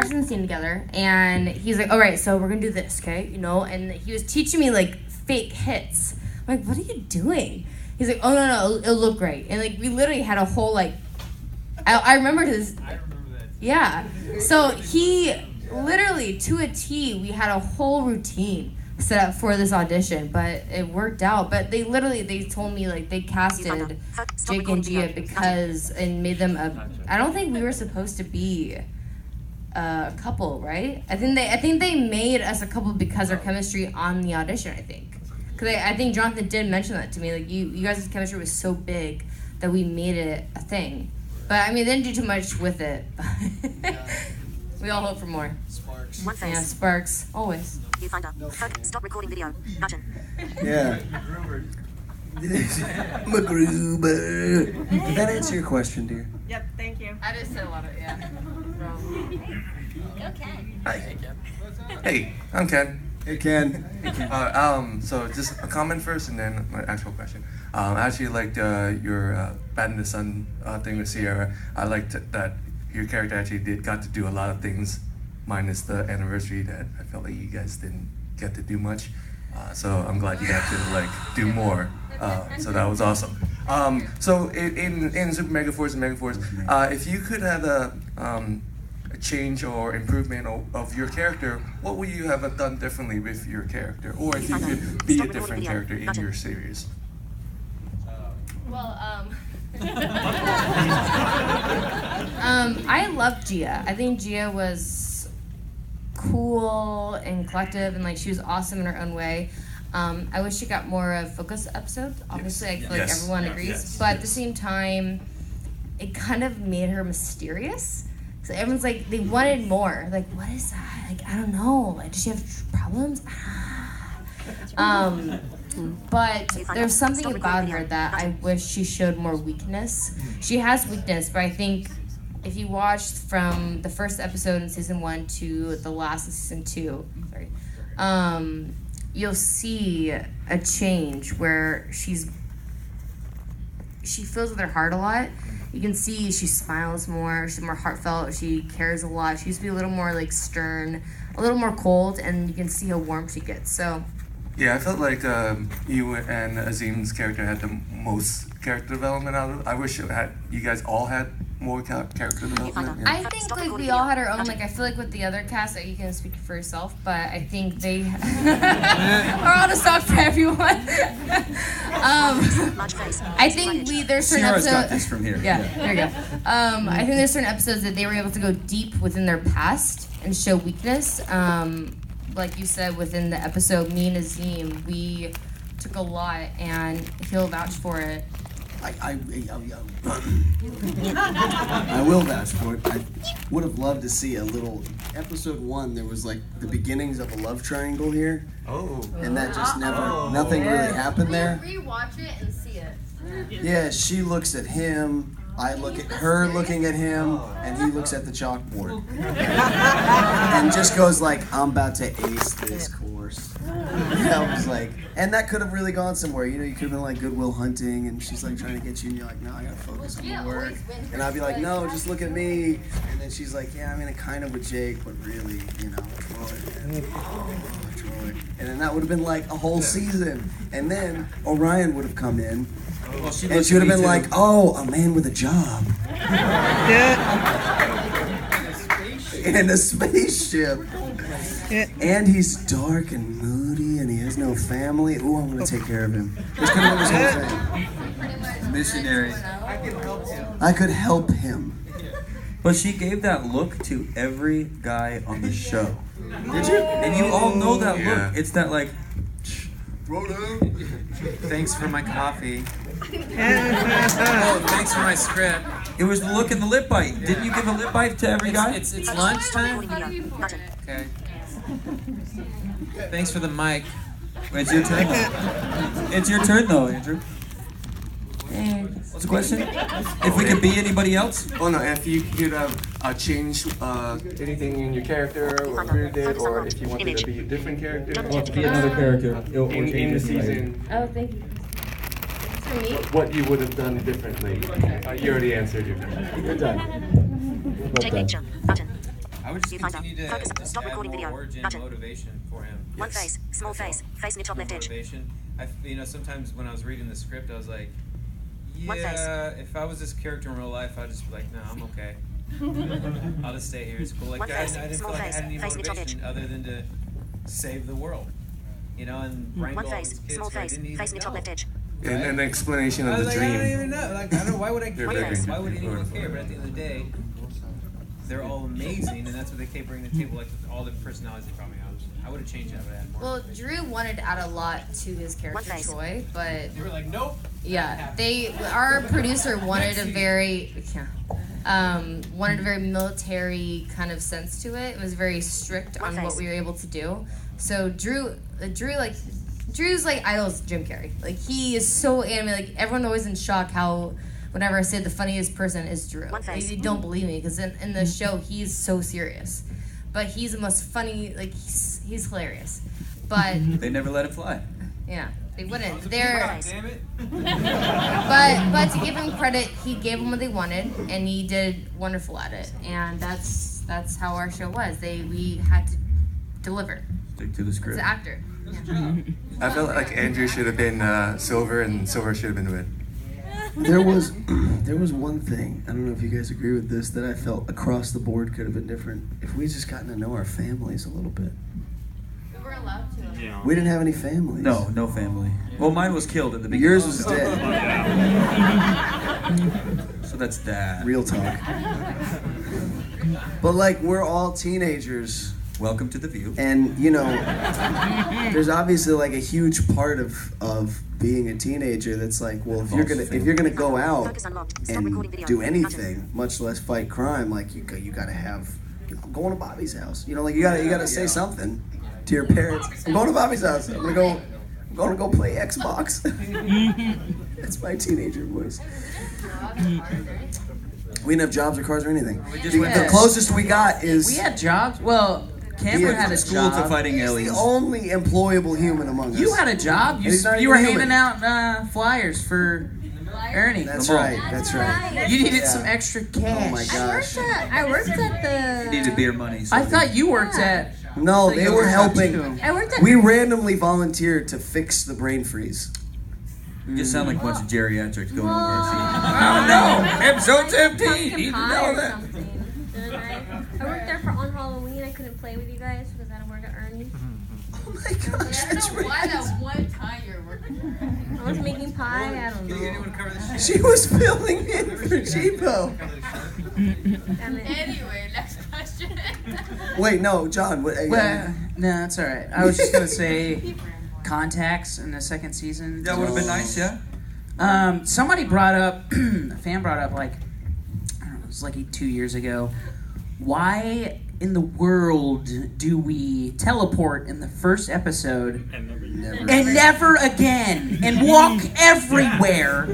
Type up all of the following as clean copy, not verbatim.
watching the scene together, and he's like, all right, so we're gonna do this, okay? You know, and he was teaching me like fake hits. I'm like, what are you doing? He's like, oh no, it'll look great. And like we literally had a whole like, I remember his. I remember that. Yeah. So he literally to a T, we had a whole routine set up for this audition, but it worked out. But they told me like they casted Jake and Gia because and made them I don't think we were supposed to be a couple, right? I think they made us a couple because our chemistry on the audition, I think. Because I think Jonathan did mention that to me, like you guys' chemistry was so big that we made it a thing. But I mean, they didn't do too much with it. We all hope for more. Sparks. Yeah, sparks, always. You find out. Stop recording video. Gotcha. Yeah. MacGruber. Did that answer your question, dear? Yep, thank you. I just said a lot of, yeah. Okay. Hi. Hey, I'm Ken. Hey, Ken. So just a comment first and then my actual question. I actually liked your Bad in the Sun thing with Sierra. I liked that your character actually got to do a lot of things, minus the anniversary that I felt like you guys didn't get to do much. So I'm glad you got to like do more. So that was awesome. So in Super Mega Force and Mega Force, if you could have a change or improvement of your character, what would you have done differently with your character? Or if you could be a different character in your series? Well, I love Gia. I think Gia was cool and collective, and like she was awesome in her own way. I wish she got more of focus episodes. Obviously, I feel like everyone agrees, but at the same time, it kind of made her mysterious. So everyone's like, they wanted more. Like, what is that? Like, I don't know. Like, does she have problems? But there's something about her that I wish she showed more weakness. She has weakness, but I think if you watched from the first episode in season 1 to the last in season 2, you'll see a change where she feels with her heart a lot. You can see she smiles more, she's more heartfelt, she cares a lot. She used to be a little more like stern, a little more cold, and you can see how warm she gets. So yeah, I felt like you and Azim's character had the most character development out of it. I wish you guys all had more character development. I think like we all had our own, like I feel like with the other cast, that you can speak for yourself, but I think they are all to talk for everyone. I think there's certain Sierra's episodes. got this from here. Yeah, there you go. I think there's certain episodes that they were able to go deep within their past and show weakness. Like you said, within the episode, me and Azim, we took a lot, and he'll vouch for it. I will vouch for it. I would have loved to see a little. Episode 1, there was like the beginnings of a love triangle here. Oh. And that just nothing really happened there. Rewatch it and see it. Yeah, she looks at him. I look at her looking at him, and he looks at the chalkboard. And just goes like, I'm about to ace this course. And I was like, and that could have really gone somewhere. You know, you could have been like Goodwill Hunting, and she's like trying to get you, and you're like, no, I gotta focus on the work. And I'd be like, no, just look at me. And then she's like, yeah, I mean, kind of with Jake, but really, you know, Troy. Troy. And then that would have been like a whole season. And then Orion would have come in. And she would have been like, oh, a man with a job. And a spaceship. And he's dark and moody and he has no family. Ooh, I'm going to take care of him. This could have been his whole thing. Missionary. I could help him. But she gave that look to every guy on the show. Did you? And you all know that look. It's that like, Thanks for my coffee. Oh, thanks for my script. it was the look and the lip bite. Didn't you give a lip bite to every guy? It's lunchtime? Okay. Thanks for the mic. It's your turn. It's your turn though, Andrew. What's the question? If we could be anybody else? Oh no, if you could have changed anything in your character or who you did, or if you wanted to be a different character. Or be another character. In the season. Oh, thank you. For me? What you would have done differently. You already answered your question. You're done. Take picture button. I would just Viewfinder. continue to Focus. just Stop add recording more video. origin Gotcha. motivation for him. One face. Small face. Face near top left edge. Motivation. Sometimes when I was reading the script, I was like, One face. yeah, if I was this character in real life, I'd just be like, no, I'm okay. I'll just stay here. It's cool. Like One I face. didn't Small feel like I face. had any Face near top motivation other than to save the world. And wrangle One all face. these kids Small who I face. didn't even Face near top know. left edge. And an explanation I of was the like, I don't dream. even know. Like, I don't know. Why would I You're care? very Why would good. anyone care? But at the end of the day, they're all amazing, and that's what they keep bringing to the table, like with all the personalities they probably have. I would have changed that. I would have had more. Well, Drew wanted to add a lot to his character face. Troy, but They were like, nope. yeah, our producer wanted a very military kind of sense to it. It was very strict on what we were able to do. So Drew's like idol's Jim Carrey. Like he is so animated. Like everyone always in shock how whenever I say the funniest person is Drew. One face. They don't believe me because in the show he's so serious, but he's the most funny. Like he's hilarious, but They never let him fly. yeah, they wouldn't. They're Damn it. but to give him credit, he gave them what they wanted, and he did wonderful at it. And that's how our show was. We had to deliver. Stick to the It's script. an actor. I felt like Andrew should have been silver and silver should have been red. There was one thing, I don't know if you guys agree with this, that I felt across the board could have been different. If we just gotten to know our families a little bit. We were allowed to. We didn't have any families. No family. Well, mine was killed at the beginning. Yours was dead. So that's that. Real talk. But like, we're all teenagers. Welcome to the view. And there's obviously like a huge part of being a teenager that's like, well, if you're gonna go out Focus unlocked. Stop and recording video. do Button. anything, much less fight crime, like you gotta have, I'm going to Bobby's house. Like you gotta say something to your parents. I'm going to Bobby's house. I'm gonna go play Xbox. That's my teenager voice. We didn't have jobs or cars or anything. The closest we got is We had jobs. Well, Cameron had a School to job. fighting he's the aliens. only employable human among us. You had a job. And he's not You were even human. handing out flyers for Ernie. That's right. That's right. You needed Yeah. some extra Oh cash. my gosh. I worked at the. Needed beer money. So I thought you worked at. No, they were helping. I worked at. We randomly volunteered to fix the brain freeze. You just sound like a bunch of geriatrics going over our Oh no! Episode 17. Pumpkin You pie know or that. something. And I worked there for on Halloween. I couldn't play with you guys because I had to work at Ernie's. Oh my gosh, that's right. that one time you're working. I was making pie. I don't know. Anyone cover this shit? She was filling in for Cheapo. Damn it. Anyway, next question. Wait, no, John. What? Well, no, that's all right. I was just gonna say contacts in the second season. That would have been nice, yeah. Somebody brought up, a fan brought up, like, I don't know, it was like 2 years ago. Why in the world do we teleport in the first episode and never again and walk everywhere?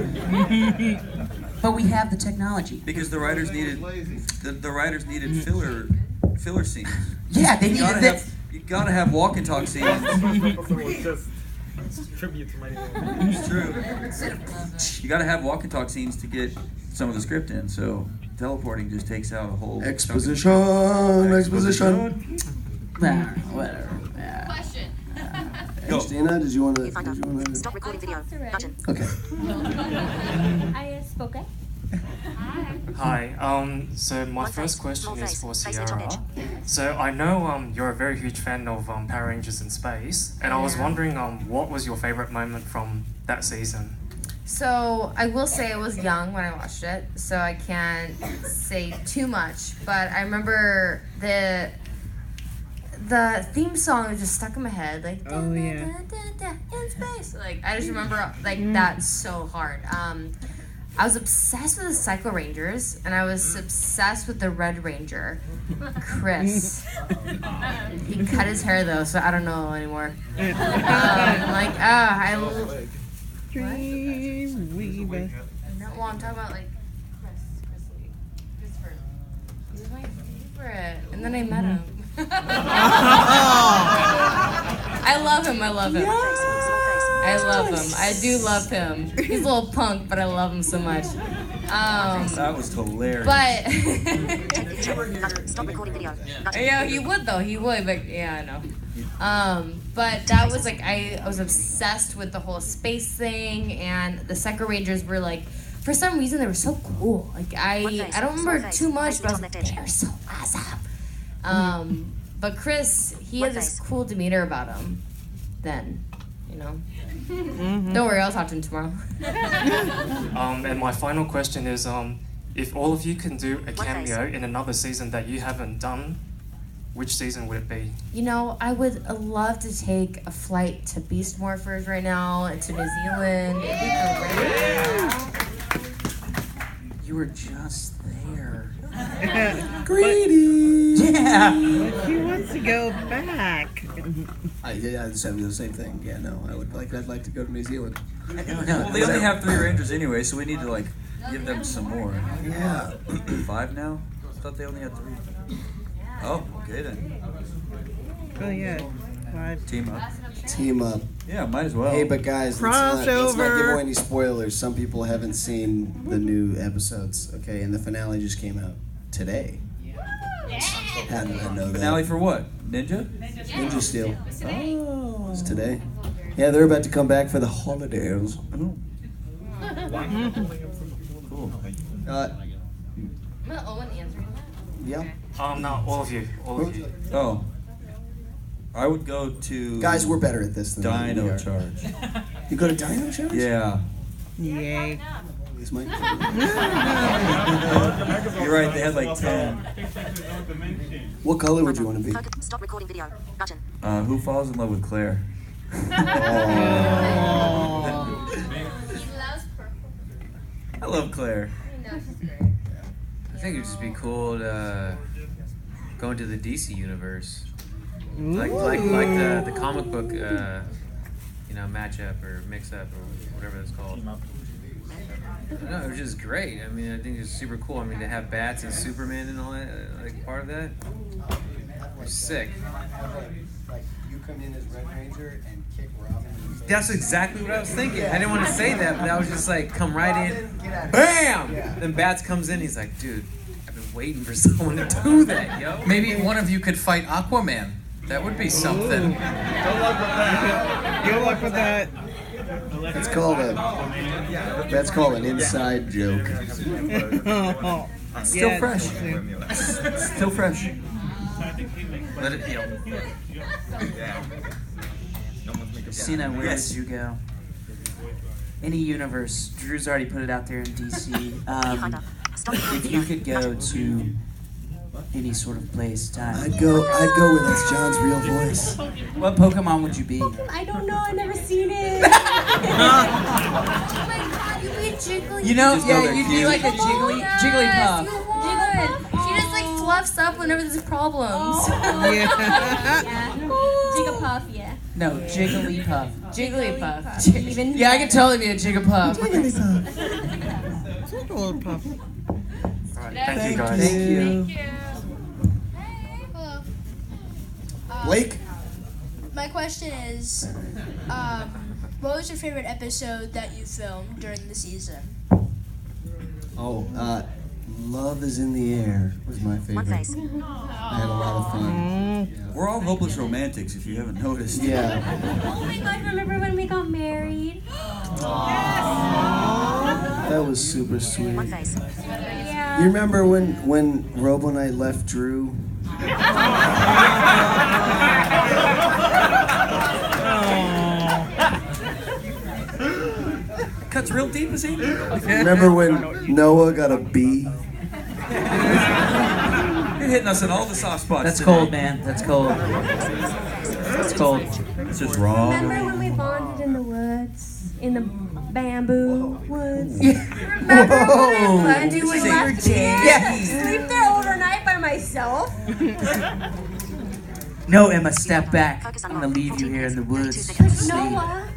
But we have the technology. Because the writers needed filler scenes. Yeah, they needed that. You gotta have walk and talk scenes. It's a tribute to my It's true. You gotta have walk and talk scenes to get some of the script in. So teleporting just takes out a whole Exposition. Whatever. Yeah. Question. Christina, did you want to? Viewfinder. Stop recording video. Button. Okay. I spoke it. Hi. So my One first face, question small is face, for face near top Sierra. So I know you're a very huge fan of Power Rangers in Space, and I was wondering what was your favorite moment from that season? So I will say I was young when I watched it, so I can't say too much. But I remember the theme song was just stuck in my head, like in space. Like I just remember like that so hard. I was obsessed with the Psycho Rangers, and I was obsessed with the Red Ranger, Chris. He cut his hair though, so I don't know anymore. No, I'm talking about like Christopher. He was my favorite, and then I met him. I love him. I love him. I love him. I do love him. He's a little punk, but I love him so much. That was hilarious. But Button. Stop recording video. Button. yeah, he would though. He would, but yeah, I know. But that was like I was obsessed with the whole space thing, and the Second Rangers were like, for some reason they were so cool. Like I don't remember too much, but I was like, they're so awesome. But Chris, he had this cool demeanor about him. Then, you know. Don't worry, I'll talk to him tomorrow. And my final question is, if all of you can do a cameo in another season that you haven't done, which season would it be? You know, I would love to take a flight to Beast Morphers right now and to New Zealand. It'd be great. You were just there. Greedy. Yeah. But she wants to go back. I just have the same thing. Yeah, no, I'd like to go to New Zealand. Well, they only have 3 Rangers anyway, so we need to like give them some more. Yeah. 5 now? I thought they only had 3. Oh, okay then. Oh yeah. 5. Team up. Team up. Yeah, might as well. Hey, but guys, let's not give Crossover. away any spoilers. Some people haven't seen the new episodes, okay? And the finale just came out today. How did I know that? Finale for what? Ninja? Ninja Steel. Oh. It's today. Yeah, they're about to come back for the holidays. Oh. Cool. Owen answering that? Yeah. No, all of you. Oh. I would go to... Guys, we're better at this than we Dino are. Charge. You go to Dino Charge? Yeah. Yay. Is Mike? You're right, they had like 10. What color would you want to be? Stop recording video. Button. Who falls in love with Claire? He loves purple. I love Claire. I know, she's great. I think it'd just be cool to go into the DC universe, like the comic book, matchup or mix-up or whatever it's called. No, it was just great. I mean, I think it's super cool. I mean, to have bats and Superman and all that, like part of that, it was sick. Like you come in as Red Ranger and kick Robin. That's exactly what I was thinking. I didn't want to say that, but I was just like, come right in, BAM! Then Bats comes in, he's like, dude, I've been waiting for someone to do that, yo. Maybe one of you could fight Aquaman. That would be something. Good luck with that. That's called an inside joke. Still fresh. Still fresh. Let it heal. Cena, where did you go? Any universe. Drew's already put it out there in DC. If you could go to any sort of place, time. I'd go with that's John's real voice. What Pokemon would you be? I don't know, I've never seen it. Oh my god, you'd be a Jiggly. You know, Just yeah, go you'd be cute. like a Jigglypuff. You would. She just like fluffs up whenever there's problems. Yeah. Jigglypuff, yeah. No, Jigglypuff. Jigglypuff. Even Yeah, I could totally be a Jigglypuff. Jigglypuff. Thank you guys. Thank you. Hello. Blake? My question is, what was your favorite episode that you filmed during the season? Oh, Love is in the Air was my favorite. I had a lot of fun. We're all hopeless romantics, if you haven't noticed. Yeah. Oh my god, remember when we got married? That was super sweet. Yeah. You remember when Robo and I left Drew? Cuts real deep, is he? Remember when Noah got a B? You're hitting us in all the soft spots. That's today. cold, man. That's cold. That's cold. This is wrong. Remember when we bonded in the woods? In the bamboo woods? remember when I And we left left here? Yeah. Sleep there overnight by myself? No, Emma, step back. I'm gonna leave you here in the woods. Noah.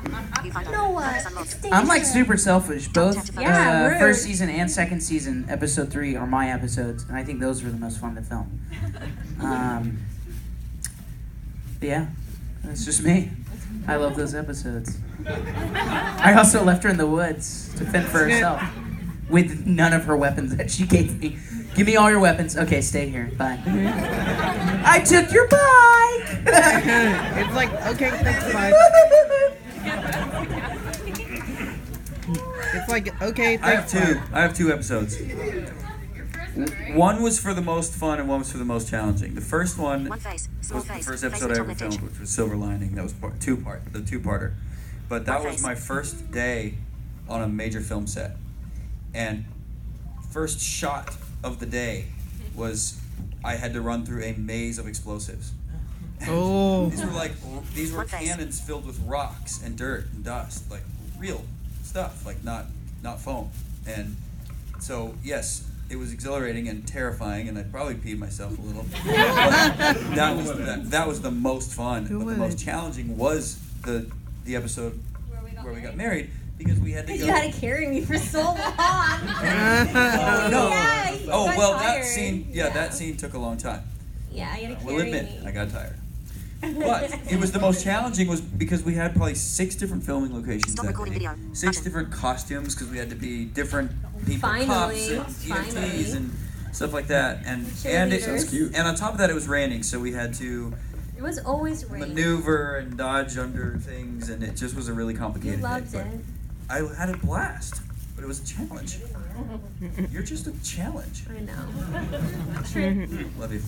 Noah. It's I'm like dangerous. super selfish. Both Yeah, rude. first season and second season, episode 3 are my episodes, and I think those were the most fun to film. But yeah, that's just me. I love those episodes. I also left her in the woods to fend for herself. with none of her weapons that she gave me. Give me all your weapons. Okay, stay here. Bye. I took your bike. It's like, okay, thanks, bye. It's like, okay, thanks, bye. I have two episodes. One was for the most fun and one was for the most challenging. The first one was the first episode I ever filmed, which was Silver Lining. That was the two-parter. But that was my first day on a major film set. And first shot of the day was I had to run through a maze of explosives. Oh. These were cannons filled with rocks and dirt and dust, like real stuff, like not foam. And so yes, it was exhilarating and terrifying, and I probably peed myself a little. But that was the most fun. But the most challenging was the episode where we got married, because we had to go. You had to carry me for so long. No. Yeah, Oh got well, tired. that scene took a long time. Yeah, you had to carry We'll admit, me. I got tired. But it was the most challenging was because we had probably 6 different filming locations that day. 6 different costumes, because we had to be different people, cops and EMTs and stuff like that. And it Sounds cute. And on top of that, it was raining, so we had to It was always raining. maneuver and dodge under things, and it just was a really complicated You loved day. it. But I had a blast, but it was a challenge. You're just a challenge. I know. Love you.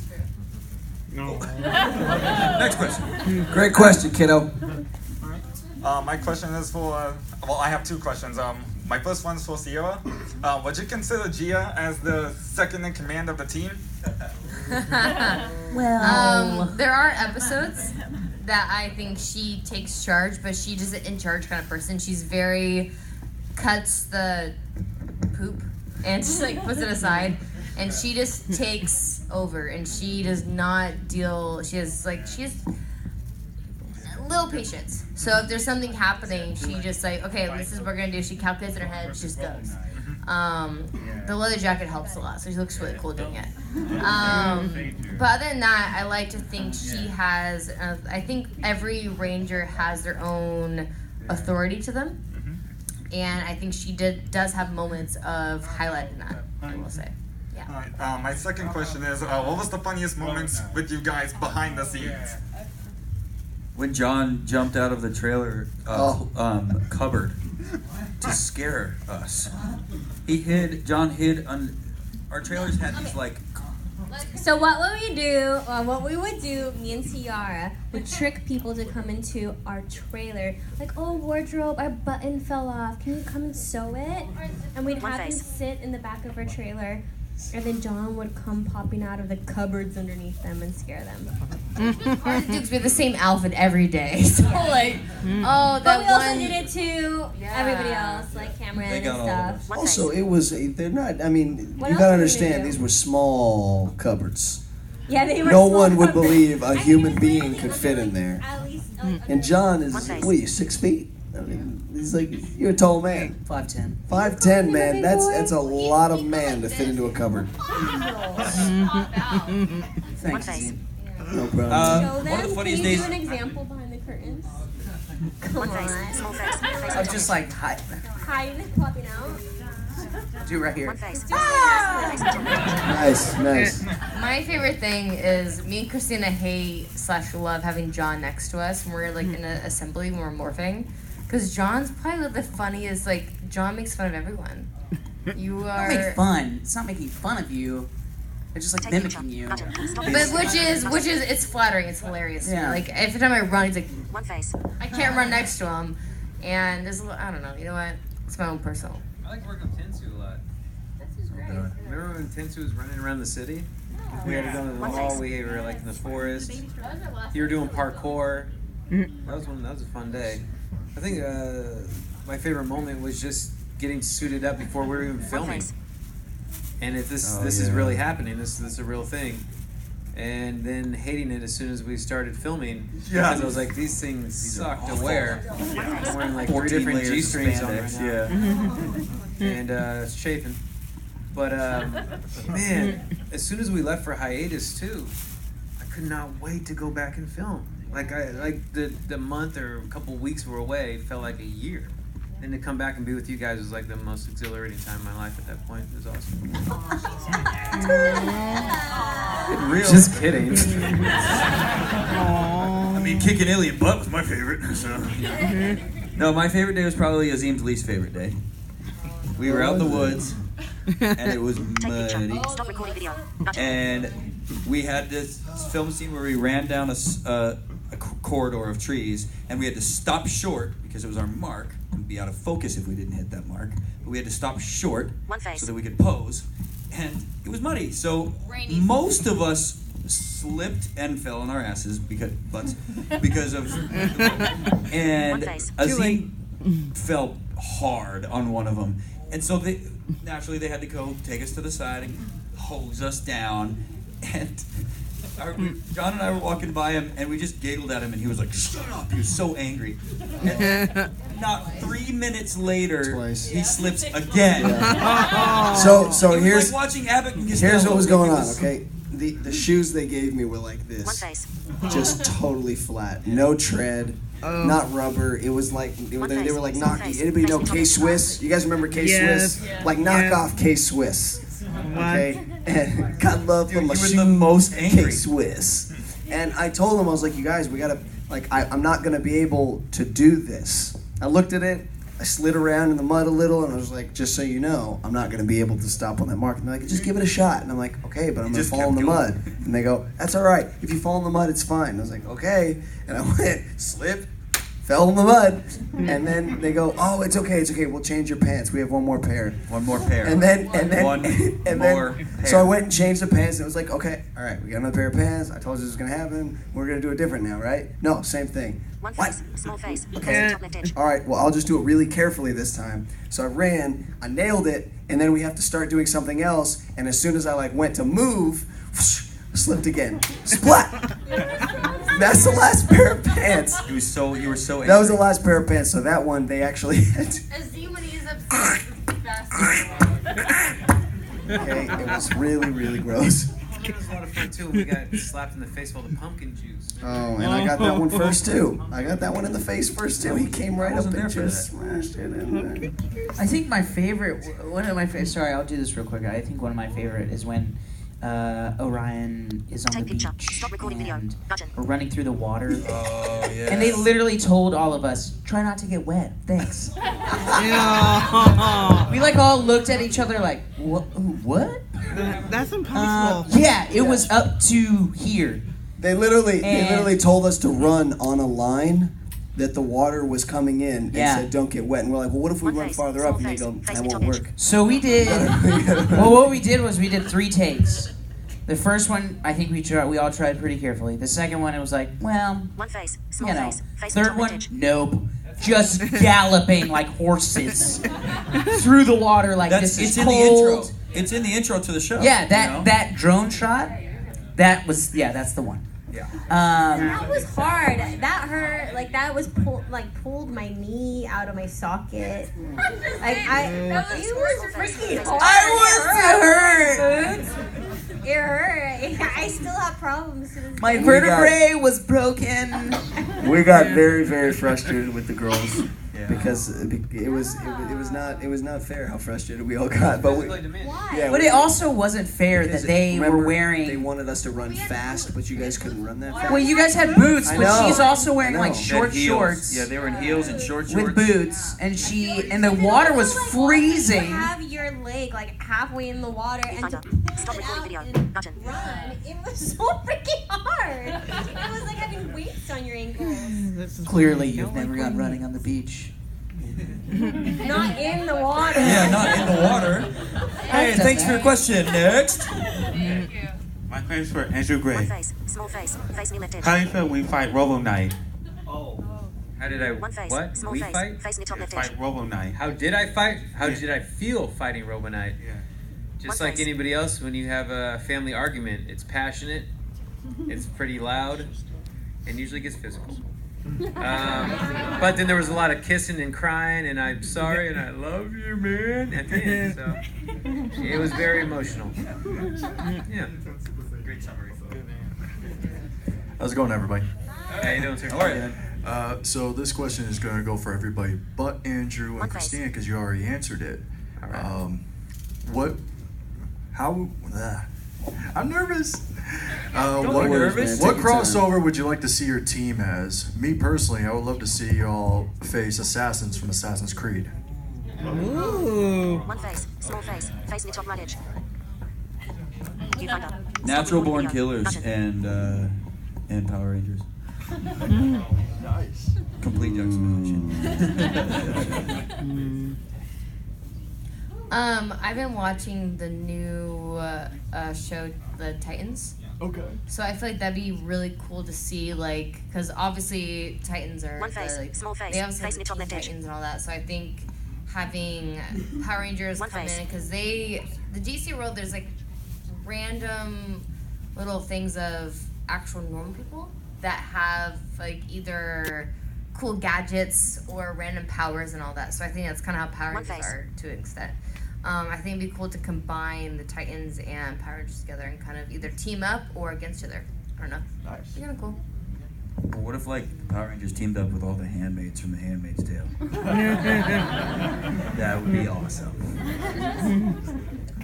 No. Next question. Great question, kiddo. My question is for, I have 2 questions. My first one's for Sierra. Would you consider Gia as the second in command of the team? There are episodes that I think she takes charge, but she just an in charge kind of person. She's very cuts the poop and just like puts it aside, and she just takes over, and she does not deal. She has little patience. So if there's something happening, she just like, okay, this is what we're gonna do. She calculates in her head, she just goes. The leather jacket helps a lot, so she looks really cool doing it. But other than that, I like to think she has, I think every ranger has their own authority to them. And I think she does have moments of highlighting that, I will say. Yeah. Alright, my second question is, what was the funniest moments with you guys behind the scenes? When John jumped out of the trailer cupboard to scare us. John hid our trailers had these like. So what we would do, me and Ciara would trick people to come into our trailer. Like, oh, wardrobe, our button fell off. Can you come and sew it? And we'd have them sit in the back of our trailer. And then John would come popping out of the cupboards underneath them and scare them. Our Dukes wear the same outfit every day. So like, oh, that but we one. also did it to everybody else, like Cameron and stuff. Also, they're not, I mean, What you else gotta did we understand, do? these were small cupboards. Yeah, they were No small one would cupboards. believe a human being could fit in there. At least, And John is, what are you, 6 feet? I mean, he's like, you're a tall man. 5'10". 5'10", man. That's a lot of man to fit into a cupboard. Thanks, Ian. No problem. Show them. One of the funniest Can you days. do an example behind the curtains? Come on. I was just like, hi. Hide, popping out. Do it right here. Nice. My favorite thing is me and Christina hate/love having John next to us when we're like in an assembly when we're morphing, because John's probably the funniest. Like John makes fun of everyone. You are. Don't make fun. It's not making fun of you. They're just like mimicking you. But which is it's flattering. It's hilarious. Yeah. Like every time I run, he's like, I can't run next to him, and there's I don't know. You know what? It's my own personal. I like working with Tensu a lot. Remember when Tensu was running around the city? We had to go to the mall. We were like in the forest. You were doing parkour. That was a fun day. I think my favorite moment was just getting suited up before we were even filming. And if this is really happening, this is a real thing. And then hating it as soon as we started filming, because I was like, these things suck to wear. I'm wearing like 3 different G-strings on right now. And it's chafing. But man, as soon as we left for hiatus too, I could not wait to go back and film. Like the month or a couple weeks we were away felt like a year. And to come back and be with you guys was like the most exhilarating time of my life at that point. It was awesome. Real. Just kidding. I mean, kicking alien butt was my favorite. So. No, my favorite day was probably Azim's least favorite day. We were out in the woods, and it was muddy. Stop recording video. Gotcha. And we had this film scene where we ran down a corridor of trees, and we had to stop short because it was our mark. We'd be out of focus if we didn't hit that mark. But we had to stop short so that we could pose. And it was muddy, so most of us slipped and fell on our asses because of and Azim fell hard on one of them, and so they had to go take us to the side and hose us down. And John and I were walking by him, and we just giggled at him, and he was like, "Shut up!" He was so angry. And not 3 minutes later, he slips again. Yeah. So it was here's like watching Abbott and here's Costello. what was going on. Okay, the shoes they gave me were like this, just totally flat, no tread. Not rubber. It was like they were like anybody know K-Swiss? You guys remember K-Swiss? Yes. Like knockoff K-Swiss. Okay, and God love them. You were the most angry. K-Swiss. And I told them, I was like, you guys, we gotta I'm not gonna be able to do this. I looked at it. I slid around in the mud a little, and I was like, just so you know, I'm not going to be able to stop on that mark. And they're like, just give it a shot. And I'm like, okay, but I'm going to fall in the mud. And they go, that's all right. If you fall in the mud, it's fine. And I was like, okay. And I went, slipped, fell in the mud. And then they go, oh, it's okay. We'll change your pants. We have one more pair. One more pair. And then pair. So I went and changed the pants, and it was like, okay, all right, we got another pair of pants. I told you this was going to happen. We're going to do it different now, right? No, same thing. One face, small face. Okay. Top left edge. All right, well, I'll just do it really carefully this time. So I ran, I nailed it, and then we have to start doing something else. And as soon as I went to move, whoosh, I slipped again. Splat! That's the last pair of pants. You were so angry. That was the last pair of pants. So that one they actually had to. Azim, when he's upset, Okay, it was really, really gross. It was a lot of fun too. We got slapped in the face with all the pumpkin juice. Oh, and I got that one first too. I got that one in the face first too. He came right up and just smashed it in there. I think my favorite, sorry, I'll do this real quick. I think one of my favorite is when Orion is on the beach and we're running through the water. Oh, yeah. And they literally told all of us, try not to get wet. Thanks. We like all looked at each other like, what? That's impossible. Yeah, it was up to here. They literally told us to run on a line that the water was coming in and said don't get wet. And we're like, well, what if we run farther up? And they go, that won't work. So we did, well, what we did was we did 3 takes. The first one, I think we all tried pretty carefully. The second one, it was like, well, one face, small face. Third one, nope. Just galloping like horses through the water like this is cold. In the intro. It's in the intro to the show. Yeah, that drone shot, that's the one. Yeah. That was hard. That hurt. Like that was pulled my knee out of my socket. Like it was freaking hard. It hurt. I still have problems to this My day. vertebrae was broken. We got very, very frustrated with the girls because it was not fair how frustrated we all got. But But it also wasn't fair that they were wearing. They wanted us to run fast, but you guys couldn't run that fast. Well, you guys had boots, but she's also wearing like short shorts. Yeah, they were in heels and short With shorts. boots, and the water was freezing. You have your leg like halfway in the water and to pull it out and run. It was so freaking hard. It was like having weights on your ankles. Clearly, you've never gone running on the beach. Not in the water. Yeah, not in the water. Hey, thanks for your question. Next. My question is for Andrew Gray. One face, small face. Face me left edge. How do you feel when you fight Robo Knight? How did I? One face, What? small We face. fight? Face me top left edge. Fight Robo Knight. How did I fight? How did I feel fighting Robo Knight? Yeah. Just One like face. anybody else, when you have a family argument, it's passionate, it's pretty loud, and usually gets physical. But then there was a lot of kissing and crying, and I'm sorry, and I love you, man, at the end. So it was very emotional. Yeah. Great summary. How's it going, everybody? How you doing, sir? How are you? So this question is going to go for everybody but Andrew and One face. Christina because you already answered it. All right. I'm nervous. Don't what be nervous. What Take your time. crossover would you like to see your team as? Me personally, I would love to see y'all face assassins from Assassin's Creed. Ooh. One face. Small face. Face in the top right edge. Viewfinder. Stop Natural born recording video. killers Button. and Power Rangers. Nice. Complete juxtaposition. I've been watching the new show, The Titans. Okay. So I feel like that'd be really cool to see, like, because obviously Titans are One face. like, Small face. they obviously Face have in the top Teen left edge. Titans and all that. So I think having Power Rangers One come face. in, because the DC world, there's like random little things of actual normal people that have like either cool gadgets or random powers and all that. So I think that's kind of how Power One Rangers face. are to an extent. I think it'd be cool to combine the Titans and Power Rangers together and kind of either team up or against each other. I don't know. Nice. It'd be kind of cool. Well, what if like the Power Rangers teamed up with all the handmaids from The Handmaid's Tale? That would be awesome.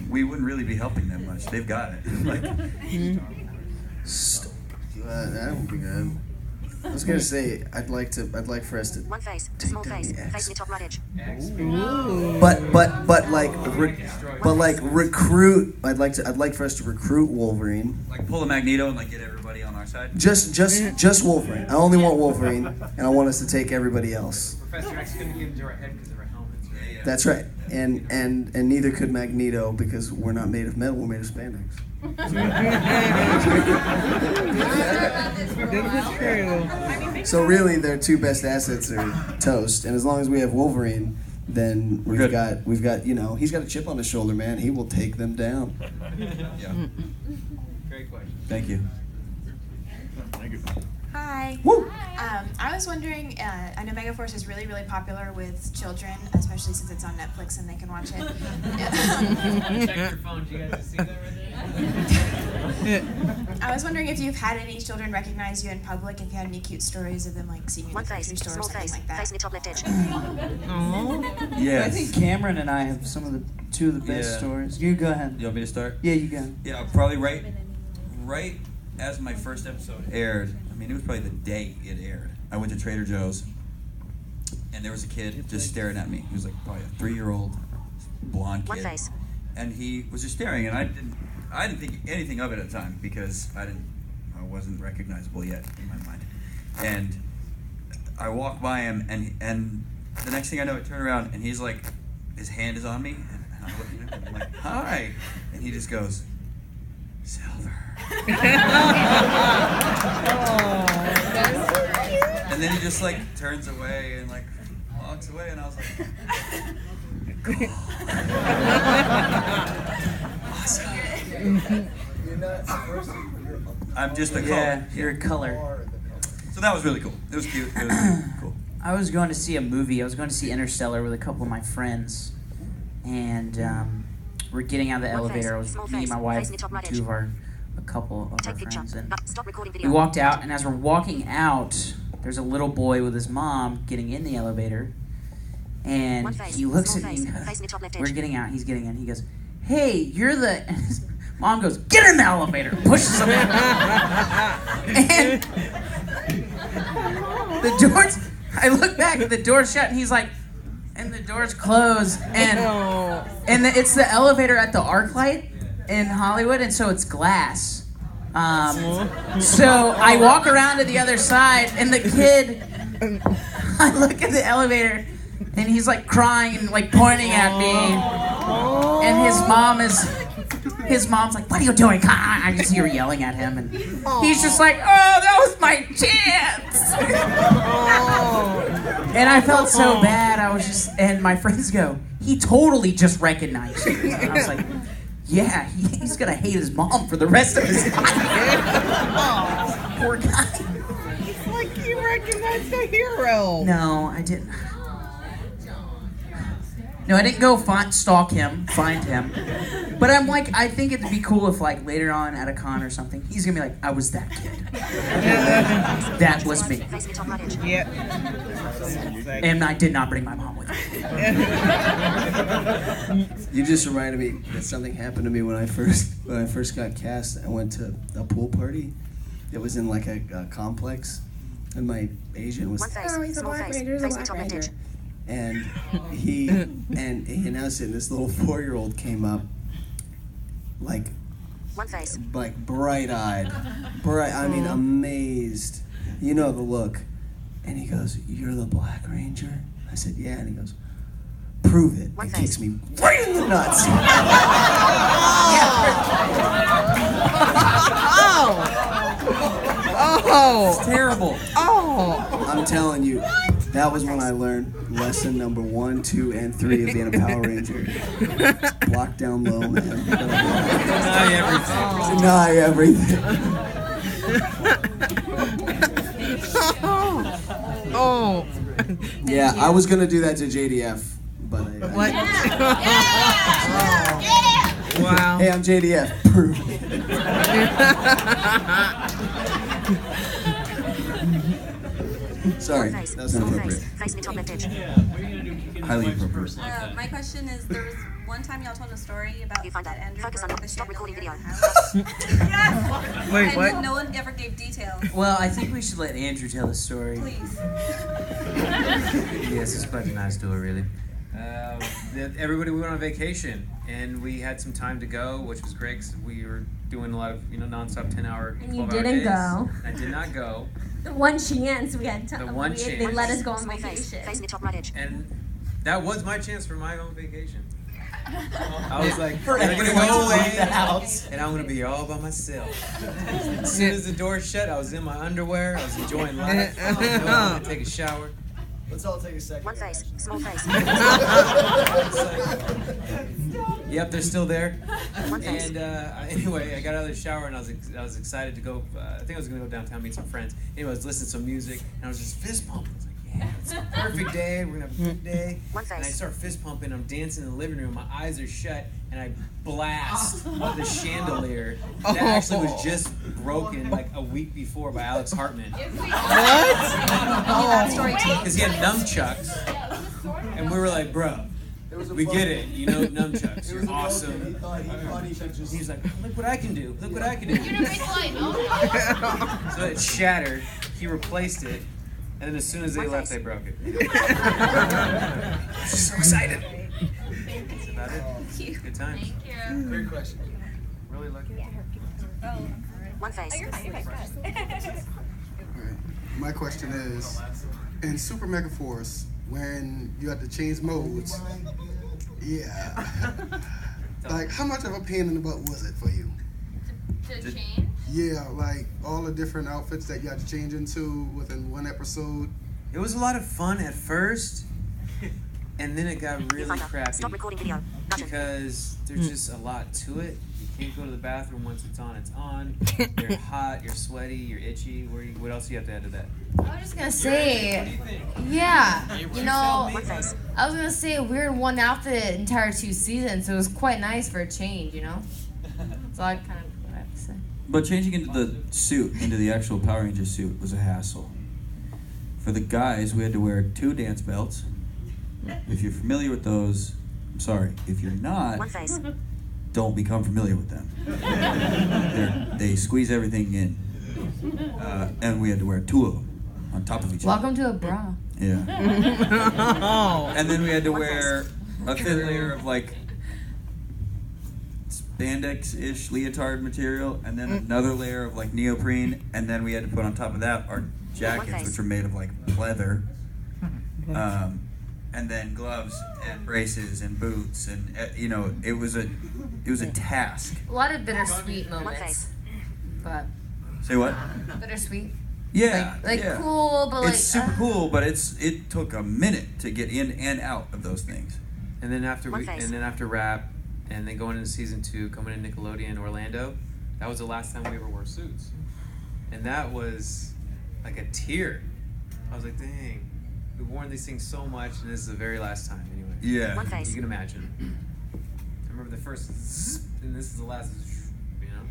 We wouldn't really be helping them much. They've got it. Like, That would be good. I was gonna say I'd like for us to One face. take Small down face. the X. Face in the top right edge. But recruit. I'd like for us to recruit Wolverine. like pull a Magneto and like get everybody on our side. Just Wolverine. I only want Wolverine, and I want us to take everybody else. Professor X couldn't get into our head because of our helmets. Right? That's right. And neither could Magneto because we're not made of metal. We're made of spandex. So really, their two best assets are toast, and as long as we have Wolverine, then we've got he's got a chip on his shoulder, man. He will take them down. Yeah. Great question. Thank you. Hi. Woo. I was wondering, I know Megaforce is really, really popular with children, especially since it's on Netflix and they can watch it. Check your phones. You guys see that right there? I was wondering if you've had any children recognize you in public, if you had any cute stories of them like seeing you in One the face. grocery store or Small something face. like that. Face in the top left edge. Yes. I think Cameron and I have two of the best Yeah. stories. You go ahead. You want me to start? Yeah, you go. Yeah, probably right as my first episode aired. I mean, it was probably the day it aired. I went to Trader Joe's, and there was a kid just staring at me. He was like probably a 3-year-old blonde One kid, face. and he was just staring. And I didn't think anything of it at the time because I wasn't recognizable yet in my mind. And I walked by him, and the next thing I know, I turn around, and he's like, his hand is on me, and I'm looking at him, and I'm like, hi, and he just goes, Silver. And then he just like turns away and like walks away, and I was like, cool. Awesome. I'm just a color. Yeah, you're a color. So that was really cool. It was cute. It was really cool. I was going to see a movie. I was going to see Interstellar with a couple of my friends, and we're getting out of the One elevator. I face. was Small me and face. my Face wife, in the top right two edge. of our, a couple of our Take picture. friends, and Stop recording we video. walked out. And as we're walking out, there's a little boy with his mom getting in the elevator, and One face. he looks Small at me. face. And goes, Face in the top left we're edge. getting out. He's getting in. He goes, "Hey, you're the." And his mom goes, "Get in the elevator!" Pushes him in. And the doors. I look back, the door's shut, and he's like, and the door's closed, and it's the elevator at the ArcLight in Hollywood, and so it's glass. So I walk around to the other side, and the kid, I look at the elevator, and he's like crying and like pointing at me, and his mom's like, "What are you doing?" I just hear yelling at him, and he's just like, "Oh, that was my chance." And I felt so bad. I was just, and my friends go, "He totally just recognized you." And I was like, "Yeah, he's gonna hate his mom for the rest of his life." Poor guy. It's like you recognized the hero. No, I didn't. No, I didn't go stalk him, find him. But I'm like, I think it'd be cool if like later on at a con or something, he's gonna be like, I was that kid. That was me. Yep. And I did not bring my mom with me. You just reminded me that something happened to me when I first got cast. I went to a pool party. It was in like a complex, and my agent was. Oh, he's a black ranger. He's a black ranger. And he announced it, and this little 4-year-old came up, like bright-eyed, I mean, amazed. You know the look. And he goes, "You're the Black Ranger?" I said, "Yeah." And he goes, "Prove it." And kicks me right in the nuts. Oh! It's terrible. Oh! I'm telling you, that was when I learned lesson number 1, 2, and 3 of being a Power Ranger. Block down low, man. Deny everything. Oh! Yeah, I was gonna do that to JDF, but I What? Wow. Hey, I'm JDF. Prove it. Sorry, that was inappropriate. Highly inappropriate. My question is, there was one time y'all told a story about that Andrew broke the Stop recording video. Yes! Wait, and what? no one ever gave details. Well, I think we should let Andrew tell the story. Please. Yes, it's quite a nice story, really. Everybody, we went on vacation, and we had some time to go, which was great because we were doing a lot of, nonstop 10-hour, 12-hour And you didn't days. go. I did not go. The one chance we had time. The one They chance. let us go on vacation. And that was my chance for my own vacation. I was like, For I'm gonna everyone to go leave away, the house. and I'm gonna be all by myself. As soon as the door shut, I was in my underwear. I was enjoying life. I'm gonna take a shower. Let's all take a second. One face, small face. Yep, they're still there. And anyway, I got out of the shower and I was excited to go. I think I was gonna go downtown meet some friends. Anyway, I was listening to some music and I was just fist pumping. I was like, yeah, it's a perfect day. We're gonna have a good day. And I start fist pumping. I'm dancing in the living room. My eyes are shut and I blast the chandelier that actually was just broken like a week before by Alex Hartman. That story too. Because he had nunchucks, and we were like, bro, we get it, nunchucks, you're awesome. He's like, look what I can do, look what I can do. So it shattered, he replaced it, and then as soon as they left, they broke it. So excited. That's about it. Good times. Great question. Really lucky. One face. My question is, in Super Mega Force, when you had to change modes, like how much of a pain in the butt was it for you? To change? Yeah, like all the different outfits that you had to change into within one episode. It was a lot of fun at first, and then it got really crappy. Stop recording video. Because there's just a lot to it. You can't go to the bathroom once it's on, it's on. You're hot, you're sweaty, you're itchy. What else do you have to add to that? I was just gonna say, yeah, I was gonna say we're in one outfit the entire 2 seasons, so it was quite nice for a change, So I kind of what I have to say. But changing into the suit, into the actual Power Ranger suit, was a hassle. For the guys, we had to wear 2 dance belts. If you're familiar with those, I'm sorry. If you're not, don't become familiar with them. They squeeze everything in. And we had to wear 2 of them on top of each other. Welcome to a bra. Yeah. And then we had to wear a thin layer of like spandex-ish leotard material, and then another layer of like neoprene, and then we had to put on top of that our jackets, which were made of like leather. And then gloves and braces and boots, and it was a task. A lot of bittersweet moments, but Say what? bittersweet. Yeah, Like yeah. cool, but It's super cool, but it took a minute to get in and out of those things. And then after after rap, and then going into season 2, coming to Nickelodeon Orlando, that was the last time we ever wore suits, and that was like a tear. I was like, dang, we've worn these things so much, and this is the very last time anyway. Yeah. One face. You can imagine. I remember the first zzz, and this is the last zzz, you know?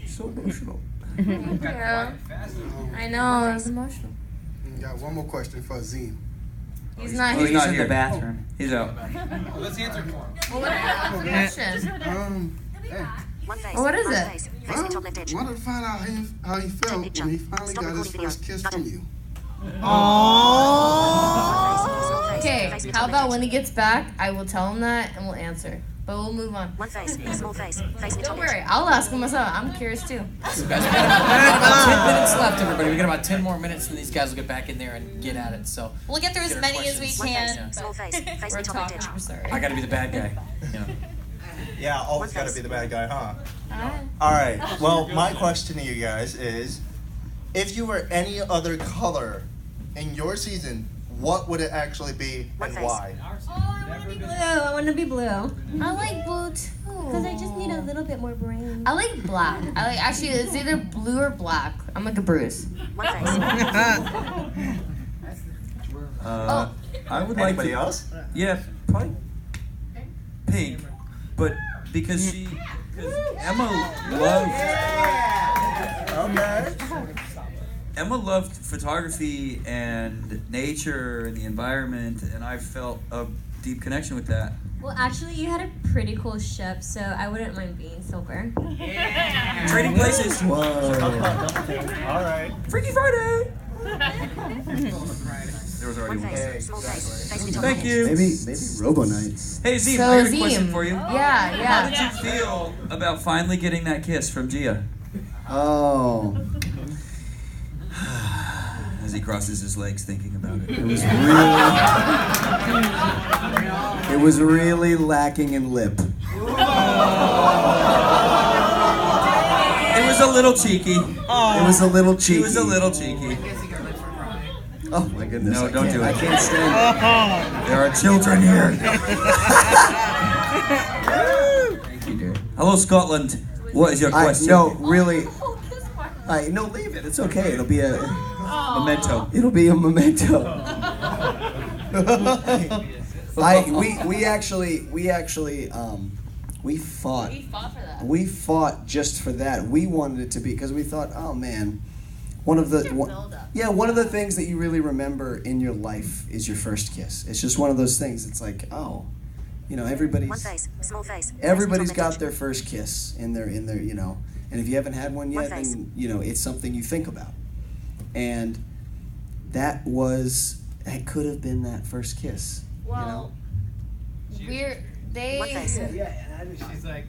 So emotional. Thank you. I know, it's emotional. Got one more question for Zine. He's not Oh, he's here. not in the bathroom. He's out. Well, let's answer for him. Well, what is the question? One face. Well, what is One it? face. Face the top left edge. Wanted to find out how he felt when he finally Stop got his recording first video. kiss Button. from you. Okay, how about when he gets back, I will tell him that and we'll answer. But we'll move on. One face. Small face. Face the Don't top worry, edge. I'll ask him myself. I'm curious too. We got about 10 minutes left, everybody. We got about 10 more minutes, and these guys will get back in there and get at it. So We'll get through as Get our many as we questions. One can. face. Small face. Face We're the top left talking. edge. I'm sorry. I got to be the bad guy. You know. Yeah, always One got to face. be the bad guy, huh? Alright. All right. Well, my question to you guys is, if you were any other color in your season, what would it actually be One and face. why? I want to be blue. I like blue too. Because I just need a little bit more brain. I like black. I like actually it's either blue or black. I'm like a Bruce. One face. I would like Anybody to. else? Yeah, probably pink, but because Emma loved photography and nature and the environment, and I felt a deep connection with that. Well, actually, you had a pretty cool ship, so I wouldn't mind being silver. Trading places. Whoa. All right. Freaky Friday. There was already One one. face. Small face. Face the top Thank left you. Maybe Robo Nights. Hey Zim, So, I got a Zim. question for you. Yeah, How yeah. did you feel about finally getting that kiss from Gia? Oh, As he crosses his legs thinking about it. it was really lacking in lip. It was a little cheeky. It was a little cheeky. It was a little cheeky. Oh my goodness! No, don't do it. I can't stand it. There are children here. Thank you, dear. Hello, Scotland. What is your question? No, really. No, leave it. It's okay. It'll be a Memento. It'll be a memento. We fought. We fought for that. We fought just for that. We wanted it to be because we thought, oh man, one of the things that you really remember in your life is your first kiss. It's just one of those things. It's like, oh, One everybody's face. Small face. everybody's Face the top got left their first kiss in their and if you haven't had one yet, One face. then it's something you think about. And that could have been that first kiss. Well, they. One face. She's like,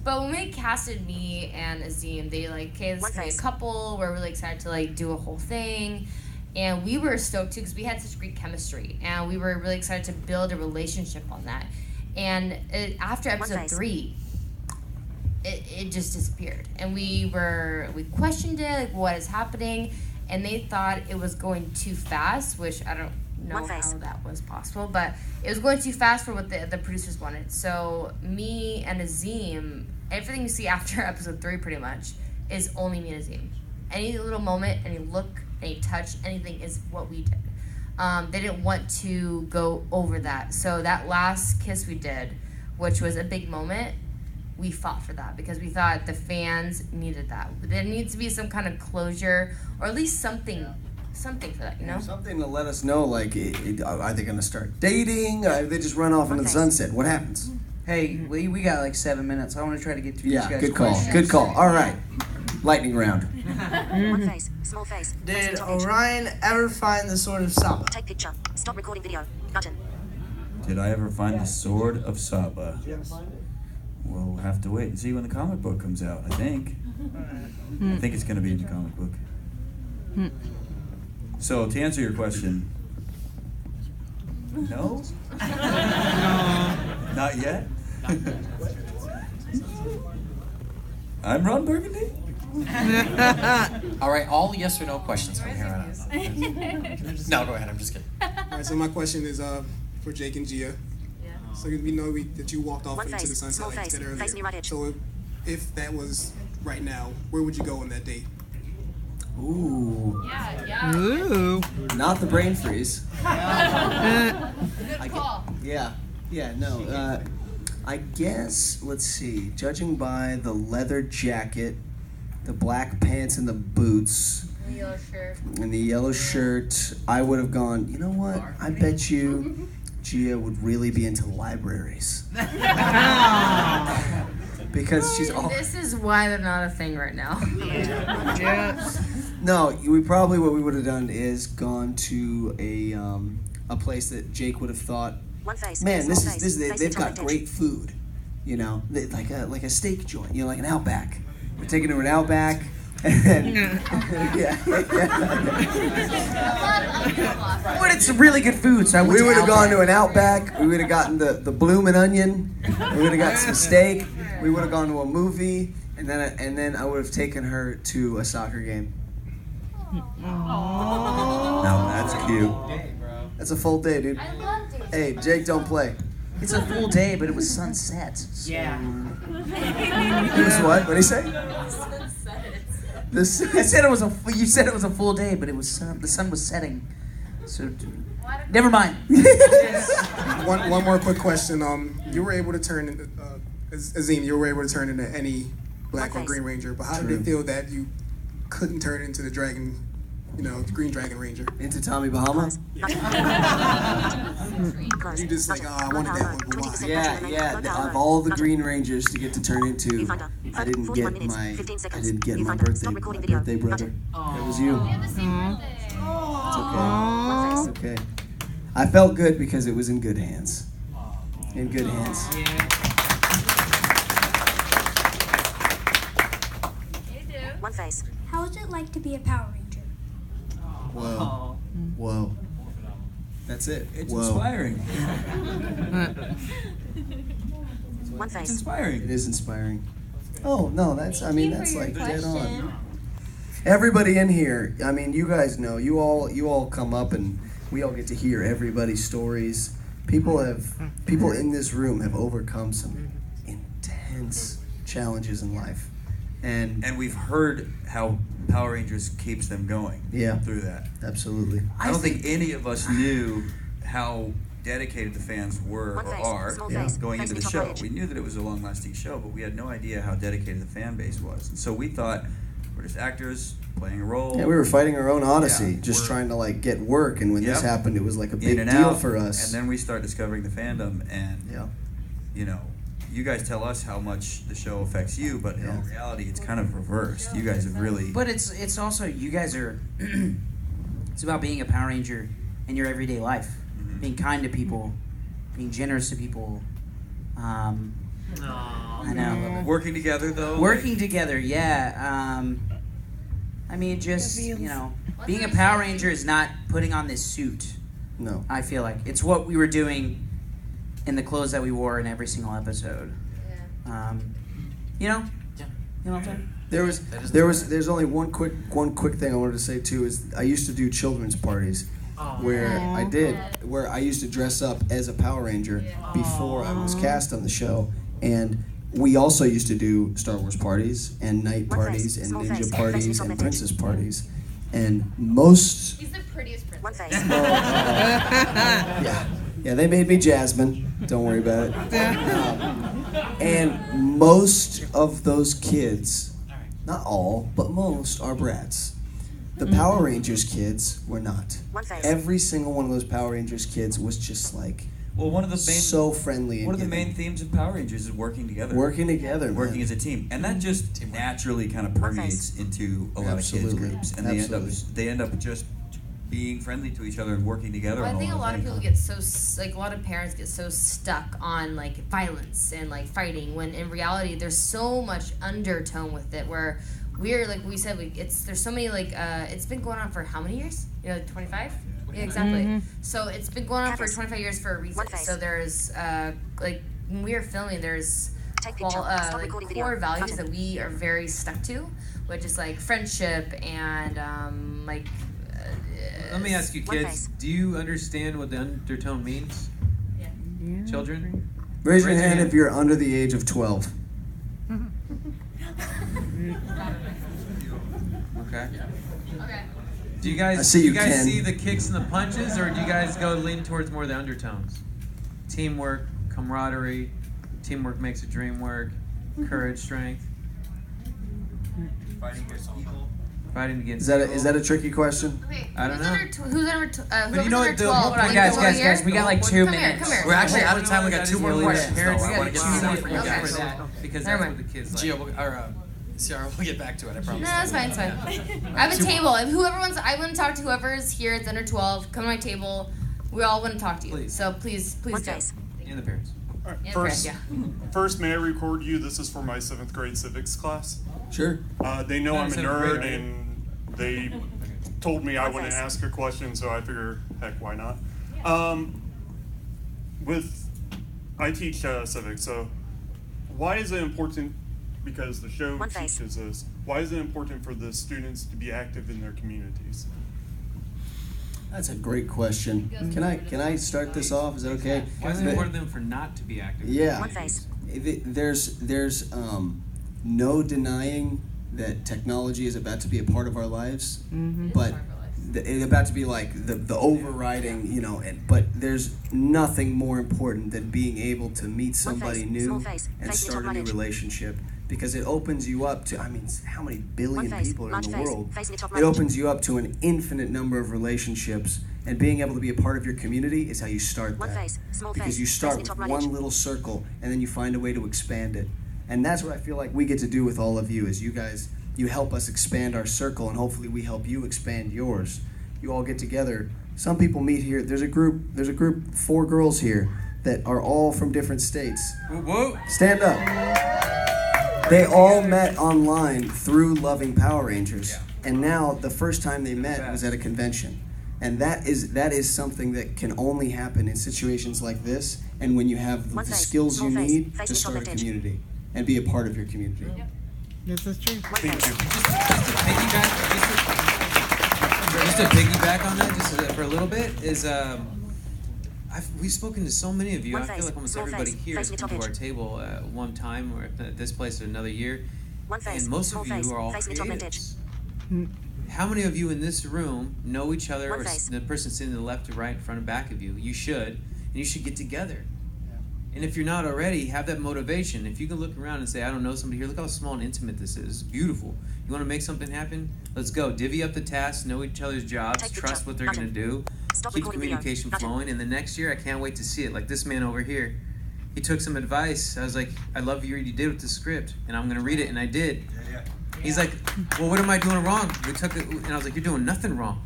But when they casted me and Azim, they okay, let's be a couple. We're really excited to do a whole thing, and we were stoked too because we had such great chemistry, and we were really excited to build a relationship on that. And after episode 3, it just disappeared, and we questioned it, what is happening, and they thought it was going too fast, which I don't know how that was possible, but it was going too fast for what the producers wanted. So me and Azim, everything you see after episode 3 pretty much is only me and Azim. Any little moment, any look, any touch, anything is what we did. They didn't want to go over that. So that last kiss we did, which was a big moment, we fought for that because we thought the fans needed that. There needs to be some kind of closure, or at least something for that, Something to let us know, are they going to start dating? They just run off into the sunset. What happens? Hey, we got 7 minutes. I want to try to get through these guys' good call. questions. Good call. All right. Lightning round. One face. Small face. Did Orion ever find the sword of Saba? Take picture. Stop recording video. Button. Did I ever find the Sword of Saba? Did you ever find it? We'll have to wait and see when the comic book comes out, I think. I think it's going to be in the comic book. So, to answer your question, no? Not yet? I'm Ron Burgundy. All right, all yes or no questions from here on out. No, go ahead. I'm just kidding. All right, so my question is for Jake and Gia. So we know that you walked off One into face, the sunset small like you face, said earlier. face me right edge. So if that was right now, where would you go on that date? Ooh. Yeah. Ooh. Not the brain freeze. Good call. Yeah. No. I guess. Let's see. Judging by the leather jacket, the black pants and the boots, The yellow shirt. and the yellow shirt, I would have gone. You know what? I bet you, Gia would really be into libraries. Because she's all. This is why they're not a thing right now. No, what we would have done is gone to a place that Jake would have thought, man, they've got great food, you know, like a steak joint, you know, like an Outback. We're taking her to an Outback, and then, But it's really good food, so I went we to would have gone Outback. to an Outback. We would have gotten the bloomin' onion. We would have got some steak. We would have gone to a movie, and then I would have taken her to a soccer game. No, that's cute. That's a full day, dude. Hey, Jake, don't play. It's a full day, but it was sunset. So. It was what? What'd he say? I said it was you said it was a full day, but it was the sun was setting. So never mind. One more quick question. You were able to turn into Azim. You were able to turn into any black or green ranger, but how did it feel that you couldn't turn into the dragon, the green dragon ranger? Into Tommy Bahama? You just like, I wanted that one, but why? Yeah. Of all the Green Rangers to get to turn into, I didn't get my birthday brother. It was you. It's okay. I felt good because it was in good hands. In good hands. One face. How is it like to be a Power Ranger? Whoa. That's it. It's Whoa. inspiring. One face. It's inspiring. It is inspiring. Oh, no, that's like dead on. Everybody in here, I mean, you guys know, you all come up and we all get to hear everybody's stories. People in this room have overcome some intense challenges in life. And we've heard how Power Rangers keeps them going through that. Absolutely. I don't think any of us knew how dedicated the fans were or are going into the show. We knew that it was a long-lasting show, but we had no idea how dedicated the fan base was. And so we thought we're just actors playing a role. Yeah, we were fighting our own odyssey, just trying to get work. And when this happened, it was like a big deal for us. And then we start discovering the fandom, and you guys tell us how much the show affects you, but in reality, it's kind of reversed. You guys have really. But it's also, you guys are. It's about being a Power Ranger in your everyday life, being kind to people, being generous to people. I know. Working together, though. Working together, yeah. I mean, just being a Power Ranger is not putting on this suit. No. I feel like it's what we were doing in the clothes that we wore in every single episode. Yeah. You know what I'm saying? There's only one quick thing I wanted to say too is I used to do children's parties where I used to dress up as a Power Ranger before I was cast on the show, and we also used to do Star Wars parties and night parties and ninja parties and princess parties, and most. He's the prettiest princess. One face. Yeah, they made me Jasmine. Don't worry about it. And most of those kids, not all, but most, are brats. The Power Rangers kids were not. Every single one of those Power Rangers kids was just like, one of the so friendly. One of the main themes of Power Rangers is working together. Working as a team, and that just naturally kind of permeates into a lot of kids groups, and they end up just being friendly to each other and working together. Well, I think a lot of people get a lot of parents get so stuck on violence and fighting, when in reality there's so much undertone with it where we're we said there's so many it's been going on for how many years? 25? Yeah, exactly. Mm-hmm. So it's been going on for 25 years for a reason. So there's when we are filming, there's core values that we are very stuck to, which is friendship and Let me ask you, kids, do you understand what the undertone means? Yeah. Children? Raise your hand if you're under the age of 12. Okay. Okay. Do you guys I see you, Ken. see the kicks and the punches, or do you guys go lean towards more the undertones? Teamwork, camaraderie, teamwork makes a dream work, courage, strength. Fighting against people. Fighting against Is that a tricky question? I don't know. Who's number 12? But you know what? Guys, we got like 2 minutes. Come here. We're actually out of time. We got 2 more questions. We though. I got want to get some to for for you guys. that because Never that's what the kids like. Gio, Ciara, we'll get back to it. I No, promise. that's fine. It's fine. I have a table. If whoever wants, I want to talk to whoever's here. It's under 12. Come to my table. We all want to talk to you. Please. So please do. And the parents. First, may I record you? This is for my 7th grade civics class. Sure. They know I'm a 7th nerd, grade, right? and they told me I wouldn't ask a question, so I figure, heck, why not? I teach civics, so why is it important? Because the show teaches us. Why is it important for the students to be active in their communities? That's a great question. Can I start this off? Is that okay? Why is it important for them for not to be active? Yeah. There's no denying that technology is about to be a part of our lives, but it's about to be like the overriding, but there's nothing more important than being able to meet somebody new and start a new relationship, because it opens you up to, how many billion people are in the world? It opens you up to an infinite number of relationships, and being able to be a part of your community is how you start that. Because you start with one little circle, and then you find a way to expand it. And that's what I feel like we get to do with all of you, is you help us expand our circle, and hopefully we help you expand yours. You all get together. Some people meet here. There's a group, 4 girls here that are all from different states. Whoa. Stand up. They all met online through loving Power Rangers, and now the first time they met was at a convention. And that is something that can only happen in situations like this, and when you have the skills you need to start a community and be a part of your community. This is true. Thank you. Just to piggyback on that, just for a little bit, is we've spoken to so many of you. I feel like almost everybody here has come to our table at one time, or at this place, or another year. And most of you are all creatives. How many of you in this room know each other, or the person sitting to the left or right, in front and back of you? You should, and you should get together. And if you're not already, have that motivation. If you can look around and say, I don't know somebody here, look how small and intimate this is. It's beautiful. You want to make something happen? Let's go. Divvy up the tasks, know each other's jobs, trust what they're going to do, keep the communication flowing. And the next year, I can't wait to see it. Like this man over here, he took some advice. I was like, I love what you did with the script, and I'm going to read it, and I did. He's like, well, what am I doing wrong? We took it, and I was like, you're doing nothing wrong.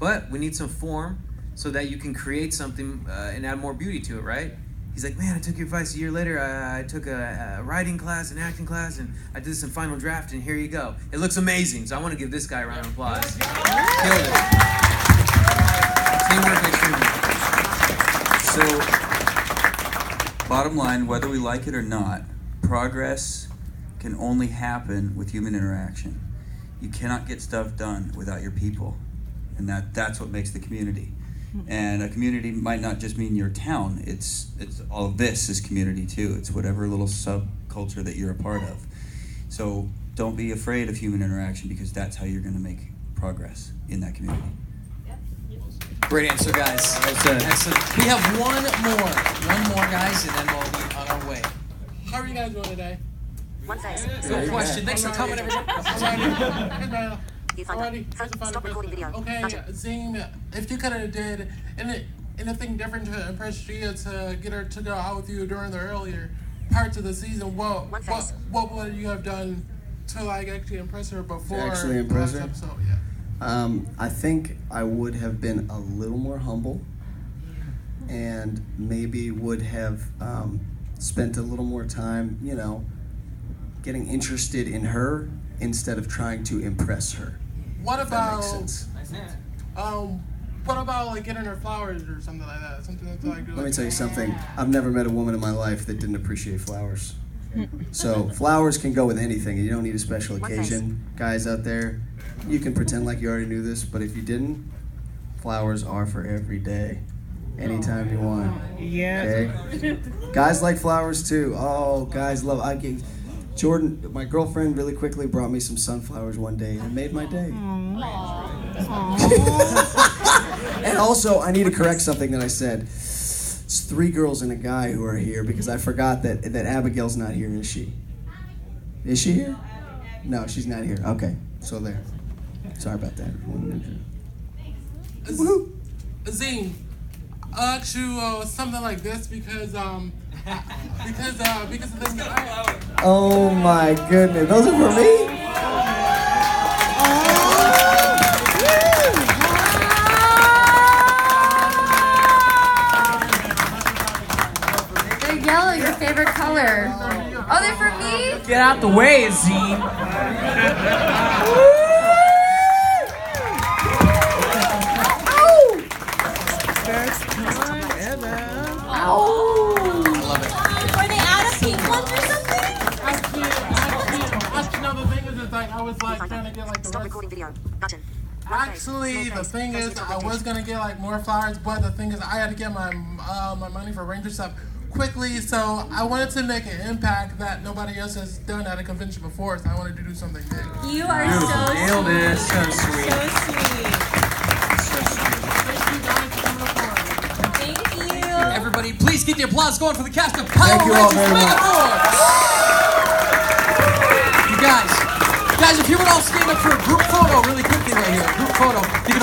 But we need some form so that you can create something and add more beauty to it, right? He's like, man, I took your advice a year later. I took a writing class, an acting class, and I did this in final draft, and here you go. It looks amazing, so I want to give this guy a round of applause. Killed it. Teamwork extreme. So, bottom line, whether we like it or not, progress can only happen with human interaction. You cannot get stuff done without your people, and that's what makes the community. And a community might not just mean your town. It's all of this is community too. It's whatever little subculture that you're a part of. So don't be afraid of human interaction, because that's how you're going to make progress in that community. Great answer, guys. Excellent. We have one more, guys, and then we'll be on our way. How are you guys doing today? Good question. Thanks for coming, everybody. Alrighty, okay, Zine, if you could have did anything different to impress Gia to get her to go out with you during the earlier parts of the season, what would you have done to actually impress her before? Actually impress her? Episode? I think I would have been a little more humble, and maybe would have spent a little more time, getting interested in her instead of trying to impress her. What about What getting her flowers or something like that? Something that's Let me tell you something. I've never met a woman in my life that didn't appreciate flowers. So flowers can go with anything. You don't need a special occasion. Guys out there, you can pretend like you already knew this, but if you didn't, flowers are for every day. Anytime you want. Yeah. Okay? Guys like flowers too. Oh, guys love. Jordan, my girlfriend, really quickly brought me some sunflowers one day, and it made my day. And also, I need to correct something that I said. It's 3 girls and a guy who are here because I forgot that Abigail's not here, is she? Is she here? No, she's not here. Okay, so there. Sorry about that. Zine, I'll ask you something like this because the thing Oh my goodness, those are for me? They're yellow, your favorite color. Oh, they're for me? Get out the way, Zine. First time ever. Ow. I love it. Were they out of pink ones or something? No, the thing is, it's like I was like trying to get like the rest. Actually, the thing is, I was gonna get like more flowers, but the thing is, I had to get my my money for RangerStop quickly, so I wanted to make an impact that nobody else has done at a convention before. So I wanted to do something big. You are Beautiful. so Nailed sweet. it. So sweet. So sweet. Thank you. Everybody, please get the applause going for the cast of Power Thank you all Rangers very much. Megaforce. You guys, if you would all stand up for a group photo really quickly right here. Group photo. You can